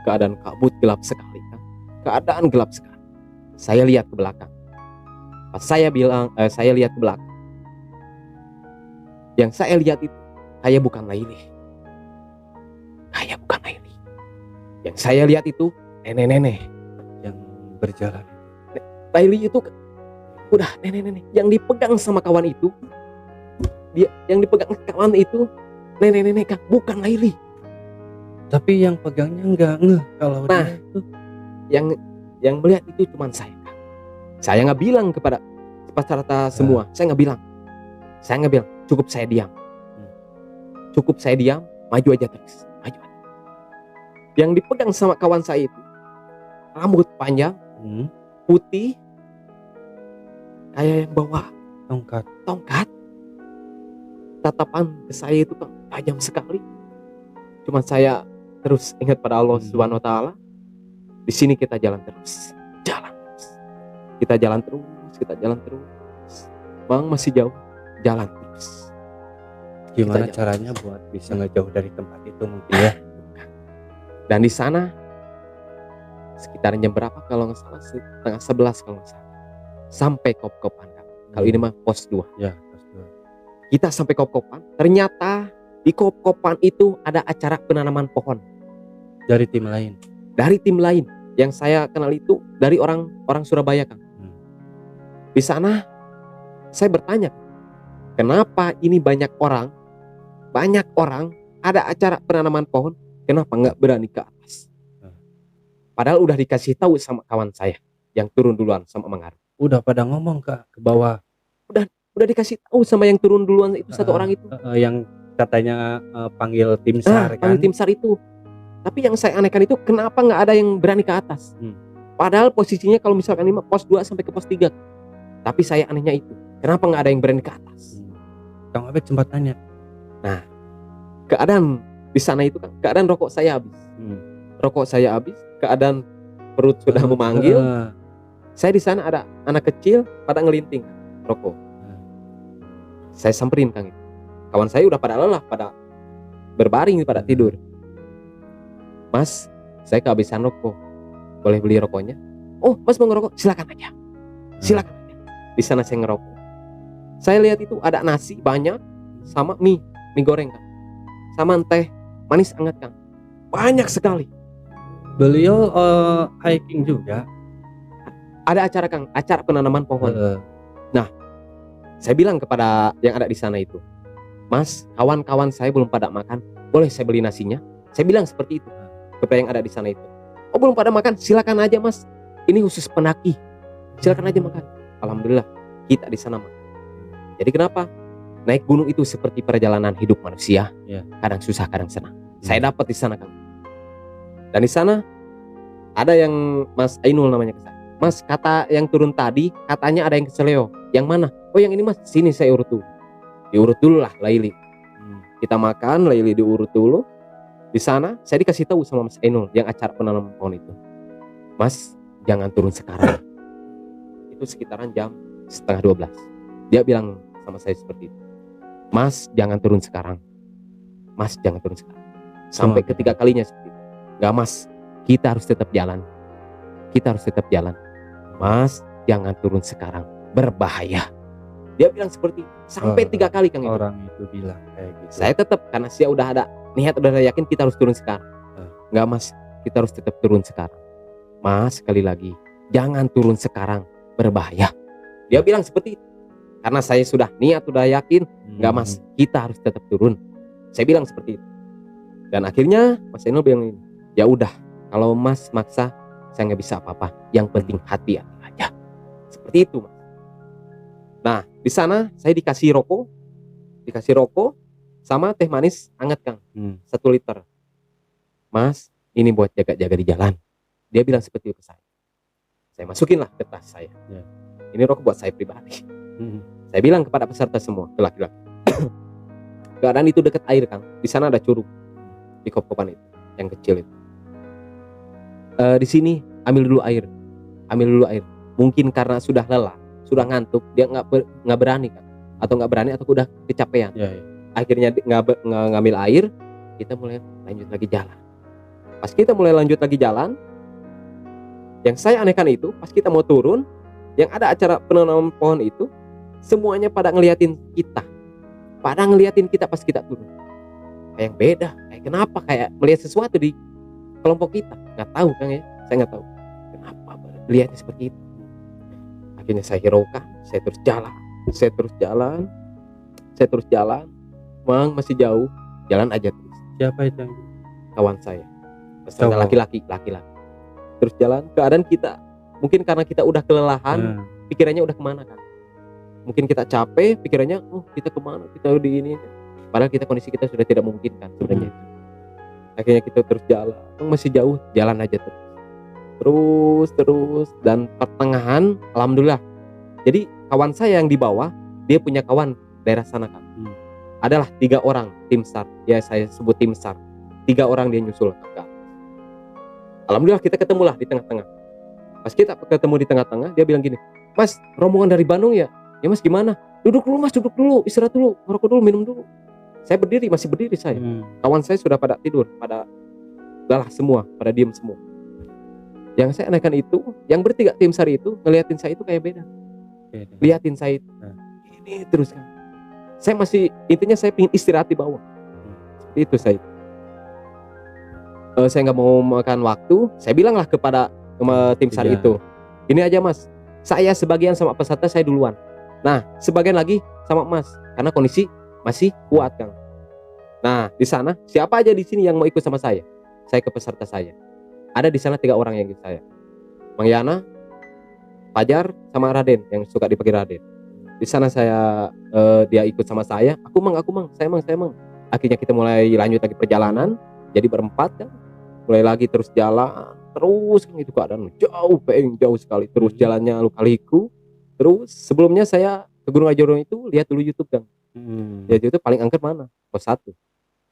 Keadaan kabut gelap sekali Kang. Saya lihat ke belakang. Pas saya lihat ke belakang, yang saya lihat itu kayak bukan Laili. Yang saya lihat itu nenek-nenek yang berjalan. Laili itu udah nenek-nenek yang dipegang sama kawan itu. Nenek-nenek Kang, bukan Laili. Tapi yang pegangnya nggak ngeh kalau dia itu. Yang melihat itu cuma saya Kang. Saya nggak bilang kepada peserta semua. Saya nggak bilang. Cukup saya diam. Maju aja terus. Yang dipegang sama kawan saya itu rambut panjang, putih, kayak yang bawa tongkat. tatapan ke saya itu Kang tajam sekali. Cuman saya terus ingat pada Allah Subhanahu wa taala. Di sini kita jalan terus. Jalan terus. Kita jalan terus. Bang masih jauh. Jalan terus. Gimana Kita caranya buat bisa ngejauh dari tempat itu mungkin ya? Dan di sana sekitar jam berapa kalau nggak salah, setengah 11 kalau nggak salah, sampai Kop-Kopan Kang. Kalau ini mah pos 2. Ya, pos 2. Kita sampai Kop-Kopan, ternyata di Kop-Kopan itu ada acara penanaman pohon Dari tim lain. dari tim lain. Yang saya kenal itu dari orang Surabaya Kang. Di sana saya bertanya, kenapa ini banyak orang ada acara penanaman pohon, kenapa nggak berani ke atas? Padahal udah dikasih tahu sama kawan saya yang turun duluan sama Mangar. Udah pada ngomong ke bawah. Udah dikasih tahu sama yang turun duluan itu satu orang itu. Yang katanya panggil tim SAR kan. Panggil tim SAR itu. Tapi yang saya anehkan itu kenapa nggak ada yang berani ke atas? Padahal posisinya kalau misalkan ini pos 2 sampai ke pos 3. Tapi saya anehnya itu, kenapa nggak ada yang berani ke atas? Kang Obek sempat tanya. Nah, keadaan di sana itu kan, keadaan rokok saya habis. Rokok saya habis, keadaan perut sudah memanggil. Saya di sana ada anak kecil pada ngelinting rokok. Saya samperin Kang itu. Kawan saya udah pada lelah, pada berbaring, pada tidur. Mas, saya kehabisan rokok. Boleh beli rokoknya? Oh, Mas mau ngerokok? Silakan aja. Silakan aja. Di sana saya ngerokok. Saya lihat itu ada nasi banyak sama mie goreng Kang. Sama teh manis hangat Kang. Banyak sekali. Beliau hiking juga. Ada acara Kang, acara penanaman pohon. Nah, saya bilang kepada yang ada di sana itu, Mas, kawan-kawan saya belum pada makan, boleh saya beli nasinya? Saya bilang seperti itu kepada yang ada di sana itu. Oh belum pada makan, silakan aja Mas. Ini khusus pendaki, silakan aja makan. Alhamdulillah kita di sana makan. Jadi kenapa? Naik gunung itu seperti perjalanan hidup manusia, kadang susah, kadang senang. Saya dapat di sana Kang. Dan di sana ada yang Mas Ainul namanya ke saya. Mas, kata yang turun tadi katanya ada yang ke Seleo. Yang mana? Oh yang ini Mas, sini saya urut dulu. Diurut dulu lah Laili. Kita makan, Laili diurut dulu. Di sana saya dikasih tahu sama Mas Ainul yang acara penanaman pohon itu. Mas, jangan turun sekarang. Itu sekitaran jam setengah 12. Dia bilang sama saya seperti itu. Mas, jangan turun sekarang. Mas, jangan turun sekarang. Sampai ketiga kalinya seperti itu. Enggak Mas, kita harus tetap jalan. Kita harus tetap jalan. Mas, jangan turun sekarang, berbahaya. Dia bilang seperti itu. Sampai 3 kali Kang itu. Orang itu bilang kayak gitu. Saya tetap, karena saya udah ada niat, udah ada yakin kita harus turun sekarang. Enggak Mas, kita harus tetap turun sekarang. Mas, sekali lagi, jangan turun sekarang, berbahaya. Dia bilang seperti itu. Karena saya sudah niat, udah yakin, enggak Mas, kita harus tetap turun. Saya bilang seperti itu. Dan akhirnya Mas Ainul bilang ini, ya udah, kalau Mas maksa, saya nggak bisa apa-apa. Yang penting hati aja. Seperti itu Mas. Nah, di sana saya dikasih rokok sama teh manis hangat Kang, 1 liter. Mas, ini buat jaga-jaga di jalan. Dia bilang seperti itu ke saya. Saya masukin lah ke tas saya. Ini rokok buat saya pribadi. Saya bilang kepada peserta semua, ke laki-laki. Keadaan itu dekat air Kang. Di sana ada curug di Kop-Kopan itu, yang kecil itu. Di sini ambil dulu air. Mungkin karena sudah lelah, sudah ngantuk, dia nggak berani Kang, atau nggak berani atau udah kecapean. Akhirnya nggak ngambil air. Kita mulai lanjut lagi jalan. Pas kita mulai lanjut lagi jalan, yang saya anehkan itu pas kita mau turun, yang ada acara penanaman pohon itu, semuanya pada ngeliatin kita, pas kita turun. Kayak yang beda, kayak kenapa, kayak melihat sesuatu di kelompok kita. Nggak tahu Kang ya, saya nggak tahu kenapa lihatnya seperti itu. Akhirnya saya hiraukan, saya terus jalan. Mang, masih jauh, jalan aja terus. Siapa itu? Kawan saya, peserta laki-laki. Terus jalan, keadaan kita mungkin karena kita udah kelelahan, pikirannya udah kemana Kang. Mungkin kita capek, pikirannya, oh kita kemana, kita udah ini. Padahal kondisi kita sudah tidak memungkinkan sebenarnya. Akhirnya kita terus jalan, masih jauh, jalan aja terus. Dan pertengahan, alhamdulillah. Jadi kawan saya yang di bawah, dia punya kawan daerah sana Kang. adalah 3 orang tim SAR, ya saya sebut tim SAR. 3 orang dia nyusul ke atas. Alhamdulillah kita ketemulah di tengah-tengah. Pas kita ketemu di tengah-tengah, dia bilang gini, "Mas, rombongan dari Bandung ya?" "Ya Mas, gimana?" "Duduk dulu Mas, duduk dulu, istirahat dulu, ngerokok dulu, minum dulu." Saya berdiri, masih berdiri saya. Kawan saya sudah pada tidur, pada lelah semua, pada diam semua. Yang saya anehkan itu, yang bertiga tim SAR itu ngeliatin saya itu kayak beda. Liatin saya itu, ini terus kan. Saya masih, intinya saya ingin istirahat di bawah. Seperti itu saya. Saya nggak mau makan waktu, saya bilanglah kepada tim SAR itu, "Ini aja Mas, saya sebagian sama peserta saya duluan. Nah, sebagian lagi sama Mas, karena kondisi masih kuat Kang. Nah, di sana siapa aja di sini yang mau ikut sama saya?" Saya ke peserta saya. Ada di sana 3 orang yang ikut saya. Mang Yana, Fajar, sama Raden yang suka dipanggil Raden. Di sana saya dia ikut sama saya. Aku mang, saya mang. Akhirnya kita mulai lanjut lagi perjalanan. Jadi berempat kan. Mulai lagi terus jalan, terus kan itu keadaan jauh sekali. Terus jalannya Lika-Liku. Terus sebelumnya saya ke Gunung Ajorong itu lihat dulu YouTube Kang. Lihat YouTube paling angker mana? Pos 1.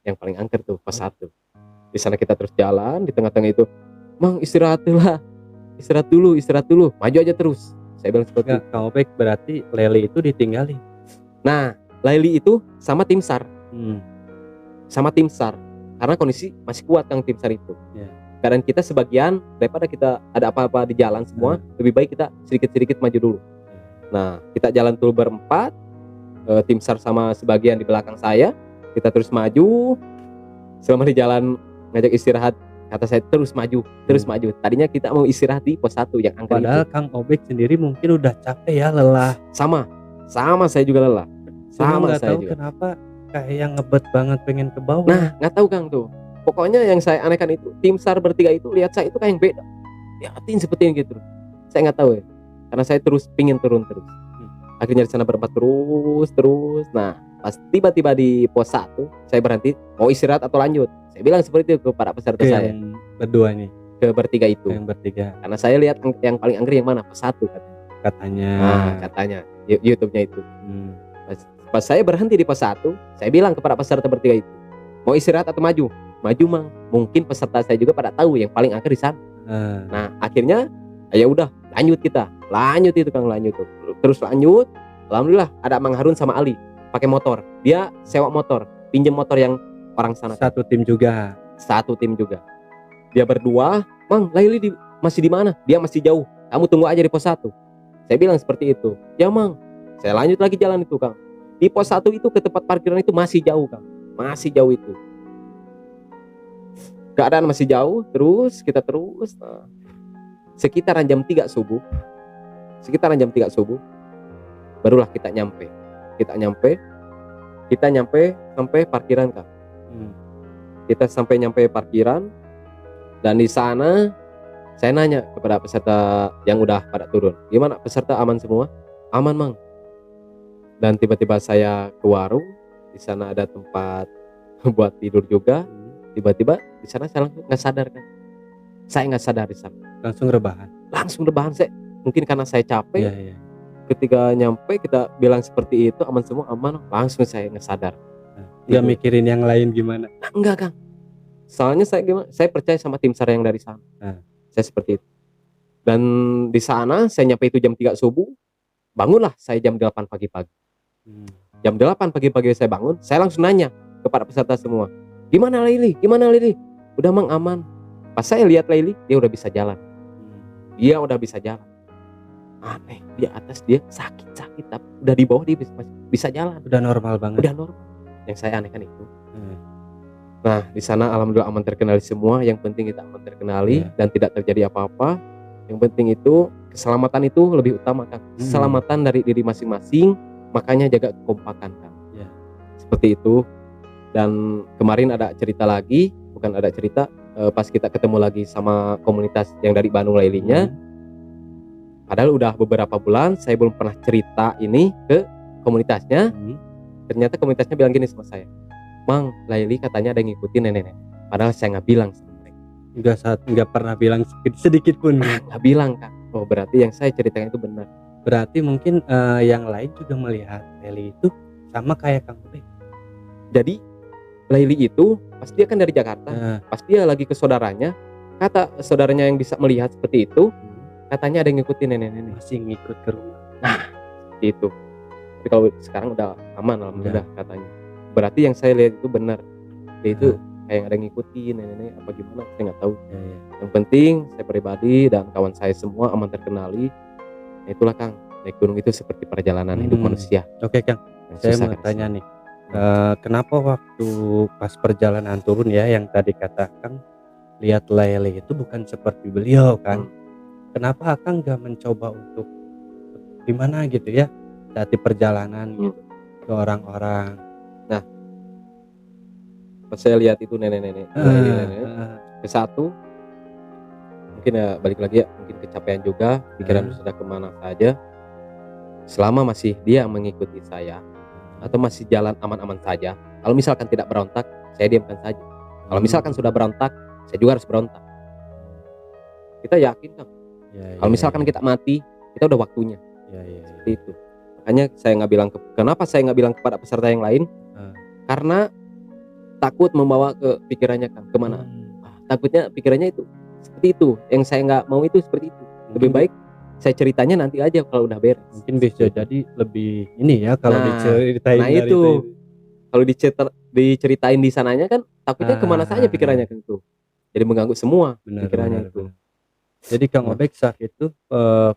Yang paling angker tuh pos 1. Di sana kita terus jalan, di tengah-tengah itu, "Mang, istirahat dulu, maju aja terus." Saya bilang seperti itu. Kang Obek, berarti Leli itu ditinggalin. Nah, Laili itu sama tim SAR. Sama tim SAR. Karena kondisi masih kuat Kang tim SAR itu. Kadang kita sebagian, daripada kita ada apa-apa di jalan semua, lebih baik kita sedikit-sedikit maju dulu. Nah, kita jalan dulu berempat, tim SAR sama sebagian di belakang saya, kita terus maju. Selama di jalan ngajak istirahat, kata saya terus maju. Tadinya kita mau istirahat di pos 1 yang angker Padahal itu. Kang Obek sendiri mungkin udah capek ya, lelah. Sama saya juga lelah. Cuma nggak Saya tahu juga. kenapa kayak ngebet banget pengen ke bawah. Nah, nggak tahu Kang tuh. Pokoknya yang saya anehkan itu, tim SAR bertiga itu lihat saya itu kayak yang beda. Liatin seperti yang gitu. Saya nggak tahu ya. Karena saya terus pingin turun terus. Akhirnya di sana berempat terus. Nah, pas tiba-tiba di pos 1, saya berhenti, mau istirahat atau lanjut. Saya bilang seperti itu kepada peserta saya. Yang berdua nih, Ke bertiga itu. yang bertiga Karena saya lihat yang paling angker yang mana? Pos 1 katanya. katanya. Nah, katanya YouTube-nya itu. Pas saya berhenti di pos 1, saya bilang kepada peserta bertiga itu, "Mau istirahat atau maju?" "Maju Mang." Mungkin peserta saya juga pada tahu yang paling angker di sana. Nah, akhirnya ya udah, lanjut itu Kang, lanjut. Terus lanjut. Alhamdulillah ada Mang Harun sama Ali pakai motor. Dia sewa motor, pinjam motor yang orang sana. Satu tim juga. Dia berdua, "Mang, Laili masih di mana?" "Dia masih jauh. Kamu tunggu aja di pos 1." Saya bilang seperti itu. "Ya Mang." Saya lanjut lagi jalan itu Kang. Di pos 1 itu ke tempat parkiran itu masih jauh Kang. Masih jauh itu. Keadaan masih jauh, kita terus. Nah, sekitaran jam 3 subuh. Barulah kita nyampe sampai parkiran Kang. Kita sampai nyampe parkiran, dan di sana saya nanya kepada peserta yang udah pada turun, "Gimana peserta, aman semua?" "Aman Mang." Dan tiba-tiba saya ke warung, di sana ada tempat buat tidur juga. Tiba-tiba di sana saya langsung nggak sadar Kan. Saya nggak sadar di sana. Langsung rebahan. Saya mungkin karena saya capek. Iya. Ketika nyampe kita bilang seperti itu, "Aman semua, aman." Langsung saya nggak sadar. Nggak mikirin yang lain gimana? Nah, enggak Kang. Soalnya saya percaya sama tim SAR yang dari sana. Saya seperti itu. Dan di sana saya nyampe itu jam 3 subuh. Bangunlah saya jam 8 pagi-pagi. Jam 8 pagi-pagi saya bangun, saya langsung nanya kepada peserta semua, Gimana Laili? "Udah Mang, aman." Pas saya lihat Laili, dia udah bisa jalan. Aneh, di atas dia sakit, tapi udah di bawah dia bisa jalan. Udah normal banget. Udah normal. Yang saya anehkan itu. Nah, di sana alhamdulillah aman terkenali semua. Yang penting kita aman terkenali dan tidak terjadi apa-apa. Yang penting itu keselamatan itu lebih utama Kang. Keselamatan dari diri masing-masing, makanya jaga kekompakan Kang. Seperti itu. Dan kemarin ada cerita lagi, pas kita ketemu lagi sama komunitas yang dari Bandung Lailinya. Padahal udah beberapa bulan saya belum pernah cerita ini ke komunitasnya. Ternyata komunitasnya bilang gini sama saya, "Mang, Laili katanya ada yang ngikutin nenek." Padahal saya nggak bilang sama mereka. Nggak pernah bilang sedikit pun. Nggak bilang Kak. Oh, berarti yang saya ceritakan itu benar. Berarti mungkin yang lain juga melihat Laili itu sama kayak Kang Obek. Jadi Laili itu pas dia kan dari Jakarta, Heeh. pas dia lagi ke saudaranya, kata saudaranya yang bisa melihat seperti itu, katanya ada yang ngikutin nenek-nenek. Masih ngikut ke rumah. Seperti itu. Tapi kalau sekarang udah aman alhamdulillah katanya. Berarti yang saya lihat itu benar. Dia itu kayak ada yang ngikutin nenek-nenek apa gimana, saya nggak tahu. Yang penting saya pribadi dan kawan saya semua aman terkenali. Nah, itulah Kang, naik gunung itu seperti perjalanan hidup manusia. Oke Kang, Yang saya susah mau kan. tanya nih, kenapa waktu pas perjalanan turun ya yang tadi kata Kang lihat Lele itu bukan seperti beliau kan? Kenapa Akang gak mencoba untuk gimana gitu ya saat di perjalanan gitu ke orang-orang? Pas saya lihat itu nenek-nenek, nenek-nenek, ke satu mungkin ya balik lagi ya, mungkin kecapean juga, pikiran sudah kemana saja. Selama masih dia mengikuti saya atau masih jalan aman-aman saja, kalau misalkan tidak berontak, saya diamkan saja. Kalau misalkan sudah berontak, saya juga harus berontak. Kita yakin Kang, kalau misalkan kita mati, kita udah waktunya. Seperti itu. Makanya saya nggak bilang kenapa saya nggak bilang kepada peserta yang lain, karena takut membawa ke pikirannya Kang kemana. Takutnya pikirannya itu seperti itu, yang saya nggak mau itu seperti itu. Lebih baik saya ceritanya nanti aja kalau udah beres. Mungkin bisa jadi lebih ini ya kalau diceritain Nah dari itu kalau diceritain di sananya kan takutnya kemana saja pikirannya kan itu, jadi mengganggu semua pikirannya itu. Jadi Kang Obek saat itu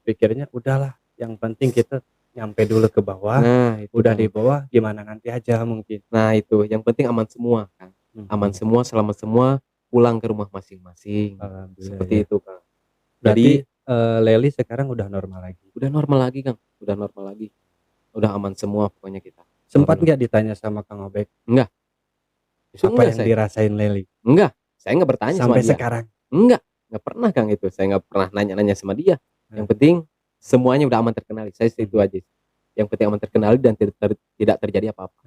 pikirnya udahlah, yang penting kita nyampe dulu ke bawah. Nah itu Udah Kang. di bawah gimana nanti aja mungkin. Nah itu yang penting aman semua Kang, aman semua, selamat semua, pulang ke rumah masing-masing. Seperti itu Kang. Jadi Leli sekarang udah normal lagi. Udah normal lagi Kang, udah normal lagi, udah aman semua pokoknya kita. Sempat nggak ditanya sama Kang Obek Enggak. apa yang dirasain Leli? Enggak, saya nggak bertanya sama Sampai dia. sekarang? Nggak pernah Kang itu. Saya nggak pernah nanya-nanya sama dia. Yang penting semuanya udah aman terkenali. Saya itu aja. Yang penting aman terkenali dan tidak terjadi apa-apa.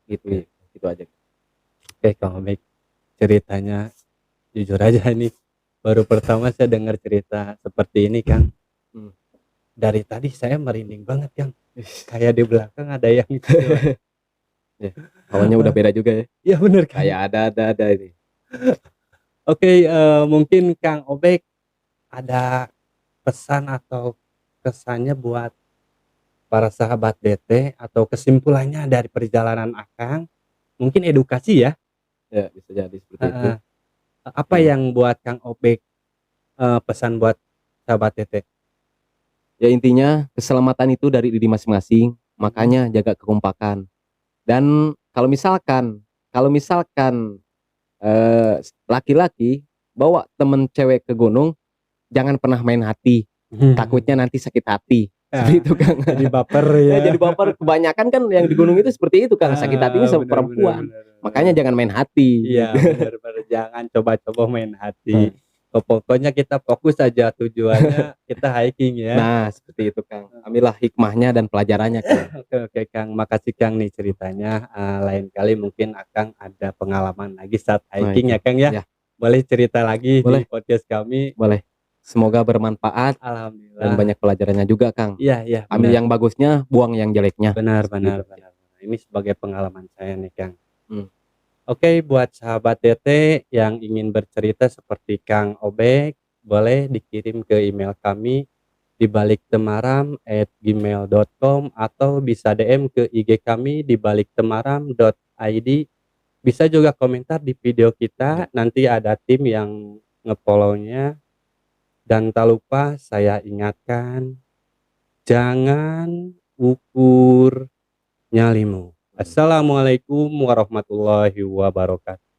Gitu, itu aja. Oke Kang Obek, ceritanya jujur aja nih, baru pertama saya dengar cerita seperti ini Kang. Dari tadi saya merinding banget Kang. Kayak di belakang ada yang itu. Awalnya udah beda juga ya. Iya bener Kang. Kayak ada ini. Oke, mungkin Kang Obek ada pesan atau kesannya buat para sahabat DT atau kesimpulannya dari perjalanan Akang, mungkin edukasi ya? Ya bisa jadi seperti itu. Apa yang buat Kang Obek pesan buat sahabat DT? Ya intinya keselamatan itu dari diri masing-masing. Makanya jaga kekompakan. Dan kalau misalkan laki-laki bawa temen cewek ke gunung, jangan pernah main hati, takutnya nanti sakit hati. Seperti itu Kang. Jadi baper ya. Jadi baper, kebanyakan kan yang di gunung itu seperti itu Kang, sakit hatinya sama perempuan. Makanya jangan main hati. Iya benar-benar, jangan coba-coba main hati. Pokoknya kita fokus saja tujuannya, kita hiking ya. Nah seperti itu Kang, ambillah hikmahnya dan pelajarannya Kang. Oke Kang, makasih Kang nih ceritanya. Lain kali mungkin Akang ada pengalaman lagi saat hiking ya Kang ya. Boleh cerita lagi di podcast kami. Boleh. Semoga bermanfaat. Alhamdulillah. Dan banyak pelajarannya juga Kang. Iya. Ambil yang bagusnya, buang yang jeleknya. Benar. Ini sebagai pengalaman saya nih Kang. Oke, buat sahabat DT yang ingin bercerita seperti Kang Obek, boleh dikirim ke email kami di baliktemaram@gmail.com atau bisa DM ke IG kami di baliktemaram.id. Bisa juga komentar di video kita, nanti ada tim yang nge-follow-nya. Dan tak lupa saya ingatkan, jangan ukur nyalimu. Assalamualaikum warahmatullahi wabarakatuh.